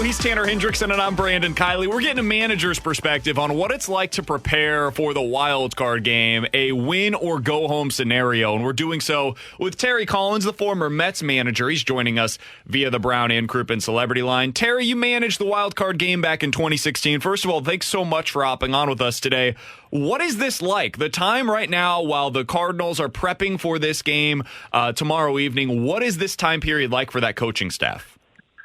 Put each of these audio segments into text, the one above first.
He's Tanner Hendrickson, and I'm Brandon Kiley. We're getting a manager's perspective on what it's like to prepare for the wild card game, a win or go home scenario. And we're doing so with Terry Collins, the former Mets manager. He's joining us via the Brown and Crouppen Celebrity Line. Terry, you managed the wild card game back in 2016. First of all, thanks so much for hopping on with us today. What is this like? The time right now while the Cardinals are prepping for this game tomorrow evening, what is this time period like for that coaching staff?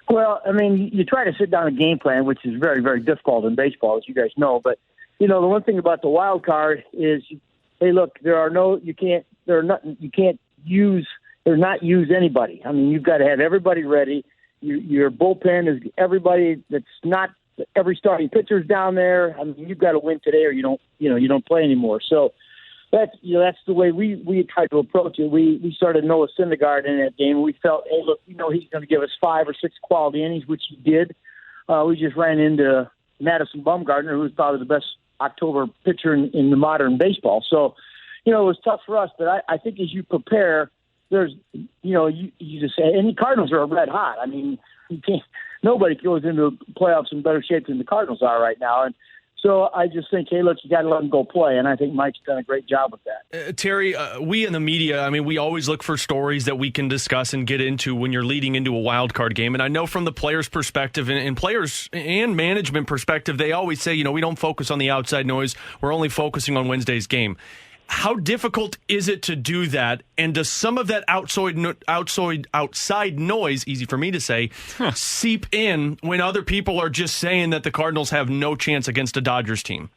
Well, I mean, you try to sit down a game plan, which is very, very difficult in baseball, as you guys know. But, you know, the one thing about the wild card is, hey, look, you can't use anybody. I mean, you've got to have everybody ready. Your bullpen is everybody that's not every starting pitcher's down there. I mean, you've got to win today or you don't play anymore. So that's the way we tried to approach it. We started Noah Syndergaard in that game. We felt, hey, look, he's going to give us 5 or 6 quality innings, which he did. We just ran into Madison Bumgarner, who was probably the best October pitcher in the modern baseball. So, it was tough for us. But I think as you prepare, there's, you just say, and the Cardinals are red hot. I mean, nobody goes into the playoffs in better shape than the Cardinals are right now. And so I just think, hey, look, you got to let them go play, and I think Mike's done a great job with that. Terry, we in the media, I mean, we always look for stories that we can discuss and get into when you're leading into a wild card game. And I know from the players' perspective and players and management perspective, they always say, we don't focus on the outside noise. We're only focusing on Wednesday's game. How difficult is it to do that? And does some of that outside noise, easy for me to say, seep in when other people are just saying that the Cardinals have no chance against a Dodgers team?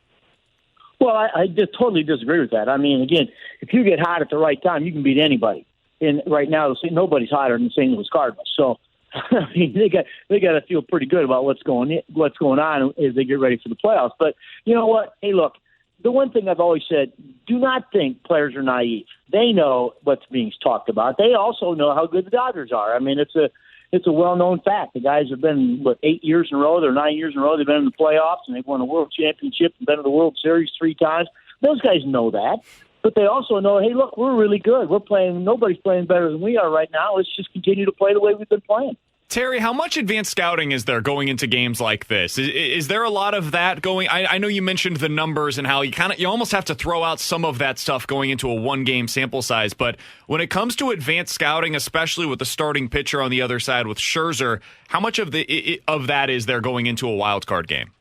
Well, I just totally disagree with that. I mean, again, if you get hot at the right time, you can beat anybody. And right now, nobody's hotter than the St. Louis Cardinals. So, I mean, they got to feel pretty good about what's going on as they get ready for the playoffs. But you know what? Hey, look. The one thing I've always said, do not think players are naive. They know what's being talked about. They also know how good the Dodgers are. I mean, it's a well-known fact. The guys have been, 8 years in a row, or 9 years in a row, they've been in the playoffs, and they've won a World Championship and been to the World Series 3 times. Those guys know that. But they also know, hey, look, we're really good. Nobody's playing better than we are right now. Let's just continue to play the way we've been playing. Terry, how much advanced scouting is there going into games like this? Is there a lot of that going? I know you mentioned the numbers and how you almost have to throw out some of that stuff going into a one-game sample size. But when it comes to advanced scouting, especially with the starting pitcher on the other side with Scherzer, how much of that is there going into a wild card game?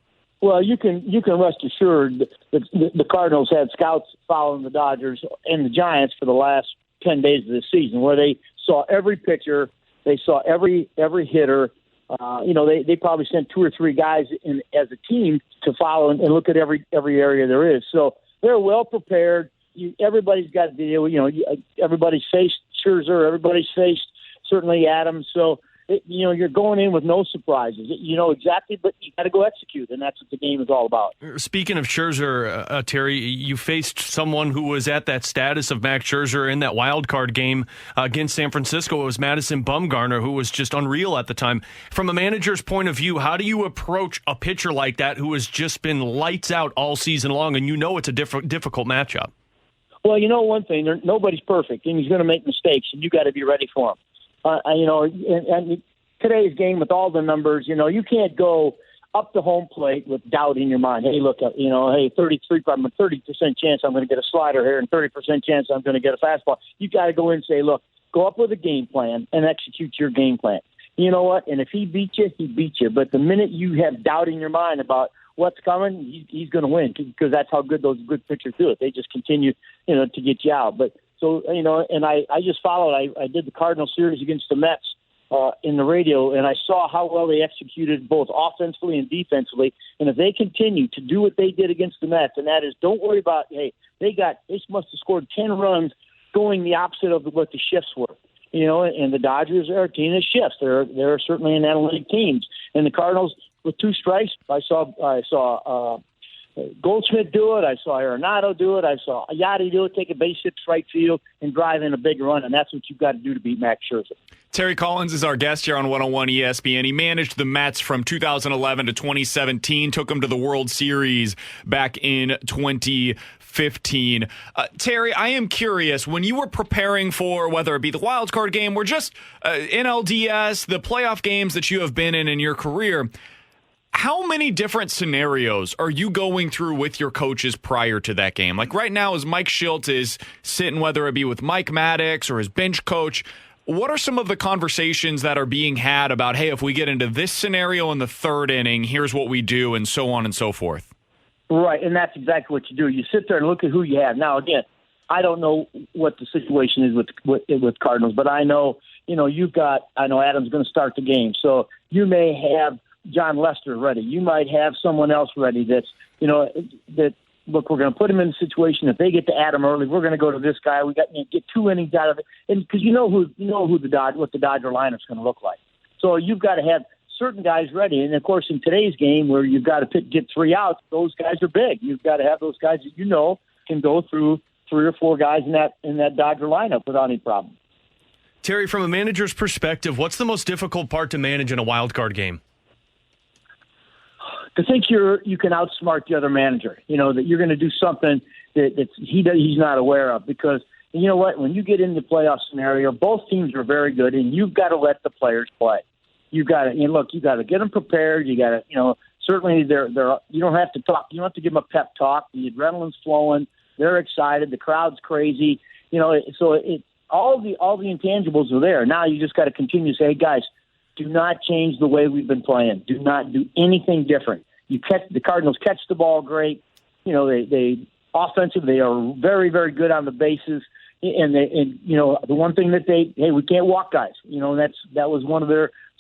Well, you can rest assured that the Cardinals had scouts following the Dodgers and the Giants for the last 10 days of the season, where they saw every pitcher. They saw every hitter. They probably sent 2 or 3 guys in as a team to follow and look at every area there is. So they're well prepared. Everybody's got to deal. Everybody's faced Scherzer. Everybody's faced certainly Adams. So you're going in with no surprises. You know exactly, but you got to go execute, and that's what the game is all about. Speaking of Scherzer, Terry, you faced someone who was at that status of Max Scherzer in that wild card game against San Francisco. It was Madison Bumgarner, who was just unreal at the time. From a manager's point of view, how do you approach a pitcher like that who has just been lights out all season long, and it's a difficult matchup? Well, one thing, nobody's perfect, and he's going to make mistakes, and you got to be ready for him. And today's game with all the numbers, you can't go up the home plate with doubt in your mind. Hey, look, 30% chance I'm going to get a slider here and 30% chance I'm going to get a fastball. You got to go in and say, look, go up with a game plan and execute your game plan. You know what? And if he beats you, he beats you. But the minute you have doubt in your mind about what's coming, he's going to win because that's how good those good pitchers do it. They just continue, to get you out. But so, and I just followed. I did the Cardinal series against the Mets in the radio, and I saw how well they executed both offensively and defensively. And if they continue to do what they did against the Mets, and that is don't worry about, hey, they must have scored 10 runs going the opposite of what the shifts were. And the Dodgers are a team that shifts. They're certainly an analytic team. And the Cardinals, with 2 strikes, I saw Goldschmidt do it. I saw Arenado do it. I saw Yachty do it, take a base hit to right field and drive in a big run, and that's what you've got to do to beat Max Scherzer. Terry Collins is our guest here on 101 ESPN. He managed the Mets from 2011 to 2017, took them to the World Series back in 2015. Terry, I am curious, when you were preparing for whether it be the wild card game or just NLDS, the playoff games that you have been in your career, How many different scenarios are you going through with your coaches prior to that game? Like right now, as Mike Schilt is sitting, whether it be with Mike Maddox or his bench coach, what are some of the conversations that are being had about, hey, if we get into this scenario in the third inning, here's what we do, and so on and so forth? Right, and that's exactly what you do. You sit there and look at who you have. Now, again, I don't know what the situation is with Cardinals, but I know, I know Adam's going to start the game. So you may have John Lester ready. You might have someone else ready that's, look, we're going to put him in a situation. If they get to Adam early, we're going to go to this guy. We got to get 2 innings out of it, and because what the Dodger lineup's going to look like. So you've got to have certain guys ready. And of course, in today's game where you've got to get 3 outs, those guys are big. You've got to have those guys that can go through 3 or 4 guys in that Dodger lineup without any problem. Terry, from a manager's perspective, what's the most difficult part to manage in a wild card game? To think you can outsmart the other manager, that you're going to do something that he's not aware of. Because you know what, when you get into the playoff scenario, both teams are very good, and you've got to let the players play. You've got to you got to get them prepared. You got to certainly they're you don't have to talk. You don't have to give them a pep talk. The adrenaline's flowing. They're excited. The crowd's crazy. So all the intangibles are there. Now you just got to continue to say, hey, guys, do not change the way we've been playing. Do not do anything different. The Cardinals catch the ball great. They offensive. They are very, very good on the bases. And the one thing that we can't walk guys. That was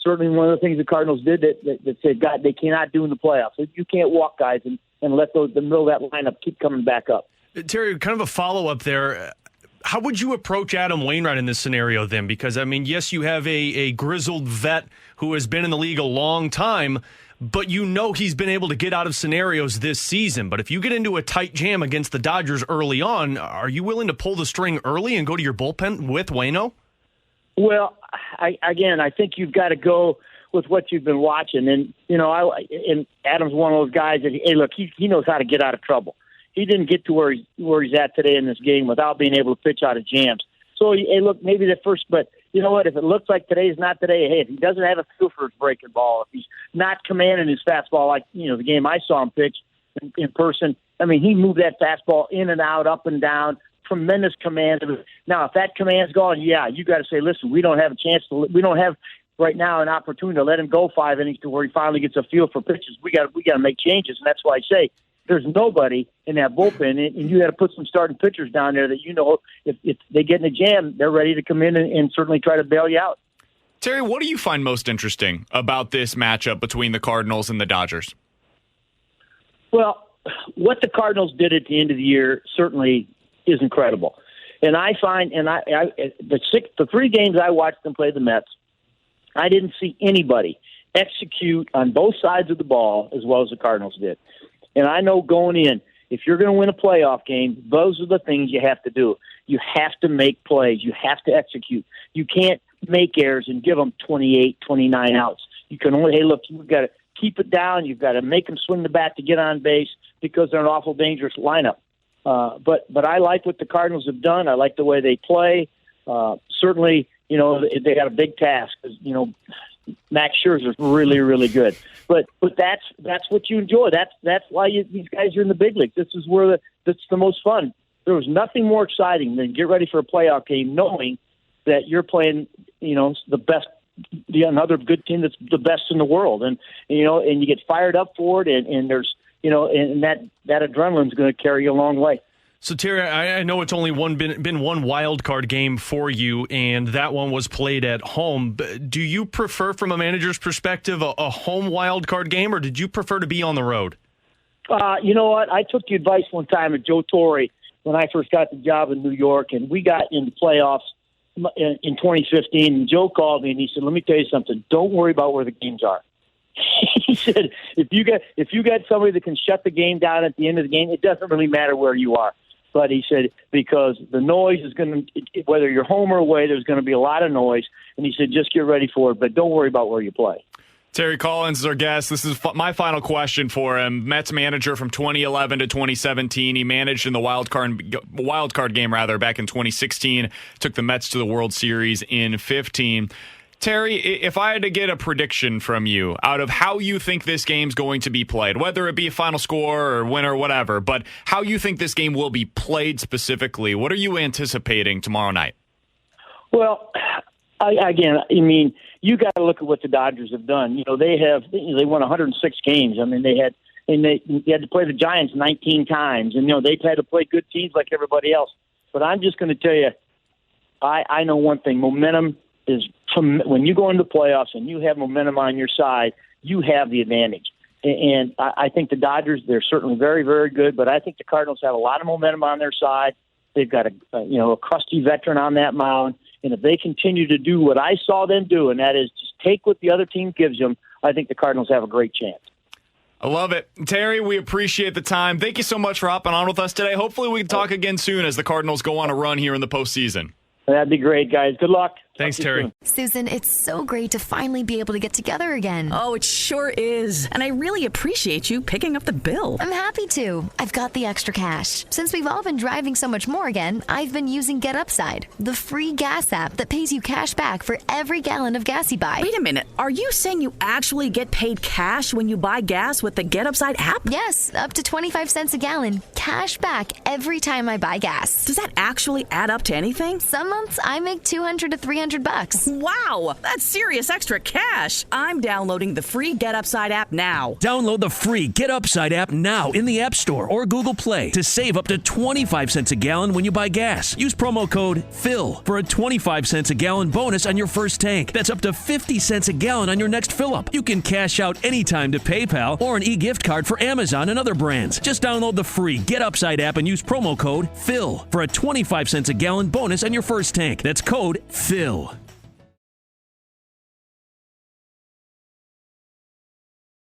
certainly one of the things the Cardinals did that said, God, they cannot do in the playoffs. You can't walk guys and let the middle of that lineup keep coming back up. Terry, kind of a follow-up there. How would you approach Adam Wainwright in this scenario then? Because, yes, you have a grizzled vet who has been in the league a long time, but he's been able to get out of scenarios this season. But if you get into a tight jam against the Dodgers early on, are you willing to pull the string early and go to your bullpen with Waino? Well, I think you've got to go with what you've been watching. And, and Adam's one of those guys that, hey, look, he knows how to get out of trouble. He didn't get to where he's at today in this game without being able to pitch out of jams. So, hey, look, maybe the first, but you know what? If it looks like today's not today, hey, if he doesn't have a feel for his breaking ball, if he's not commanding his fastball like, the game I saw him pitch in person, he moved that fastball in and out, up and down, tremendous command. Now, if that command's gone, yeah, you got to say, listen, we don't have a chance we don't have right now an opportunity to let him go 5 innings to where he finally gets a feel for pitches. We got to make changes, and that's why I say, there's nobody in that bullpen, and you got to put some starting pitchers down there that if they get in a jam, they're ready to come in and certainly try to bail you out. Terry, what do you find most interesting about this matchup between the Cardinals and the Dodgers? Well, what the Cardinals did at the end of the year certainly is incredible. And I find, the 3 games I watched them play the Mets, I didn't see anybody execute on both sides of the ball as well as the Cardinals did. And I know going in, if you're going to win a playoff game, those are the things you have to do. You have to make plays. You have to execute. You can't make errors and give them 28, 29 outs. You can only, hey, look, you've got to keep it down. You've got to make them swing the bat to get on base because they're an awful dangerous lineup. But I like what the Cardinals have done. I like the way they play. Certainly, they got a big task. Max Scherzer's really, really good. But that's what you enjoy. That's why these guys are in the big leagues. This is where that's the most fun. There was nothing more exciting than get ready for a playoff game, knowing that you're playing, the best, another good team that's the best in the world, and you get fired up for it, and there's, and that adrenaline's going to carry you a long way. So, Terry, I know it's only been one wild card game for you, and that one was played at home. Do you prefer, from a manager's perspective, a home wild card game, or did you prefer to be on the road? You know what? I took the advice one time of Joe Torre when I first got the job in New York, and we got into playoffs in 2015. And Joe called me, and he said, let me tell you something. Don't worry about where the games are. He said, if you got somebody that can shut the game down at the end of the game, it doesn't really matter where you are. But he said, because the noise is going to, whether you're home or away, there's going to be a lot of noise. And he said, just get ready for it, but don't worry about where you play. Terry Collins is our guest. This is my final question for him. Mets manager from 2011 to 2017. He managed in the wild card game back in 2016. Took the Mets to the World Series in 15. Terry, if I had to get a prediction from you out of how you think this game's going to be played, whether it be a final score or winner or whatever, but how you think this game will be played specifically, what are you anticipating tomorrow night? Well, you got to look at what the Dodgers have done. They won 106 games. I mean, they had to play the Giants 19 times, and they've had to play good teams like everybody else. But I'm just going to tell you, I know one thing: momentum is when you go into the playoffs and you have momentum on your side, you have the advantage. And I think the Dodgers, they're certainly very, very good, but I think the Cardinals have a lot of momentum on their side. They've got a crusty veteran on that mound. And if they continue to do what I saw them do, and that is just take what the other team gives them, I think the Cardinals have a great chance. I love it. Terry, we appreciate the time. Thank you so much for hopping on with us today. Hopefully we can talk again soon as the Cardinals go on a run here in the postseason. That'd be great, guys. Good luck. Thanks, Terry. Susan, it's so great to finally be able to get together again. Oh, it sure is. And I really appreciate you picking up the bill. I'm happy to. I've got the extra cash. Since we've all been driving so much more again, I've been using Get Upside, the free gas app that pays you cash back for every gallon of gas you buy. Wait a minute. Are you saying you actually get paid cash when you buy gas with the Get Upside app? Yes, up to 25 cents a gallon. Cash back every time I buy gas. Does that actually add up to anything? Some months I make $200 to $300. Wow, that's serious extra cash. I'm downloading the free Get Upside app now. Download the free Get Upside app now in the App Store or Google Play to save up to 25 cents a gallon when you buy gas. Use promo code PHIL for a 25 cents a gallon bonus on your first tank. That's up to 50 cents a gallon on your next fill-up. You can cash out anytime to PayPal or an e-gift card for Amazon and other brands. Just download the free Get Upside app and use promo code PHIL for a 25 cents a gallon bonus on your first tank. That's code PHIL.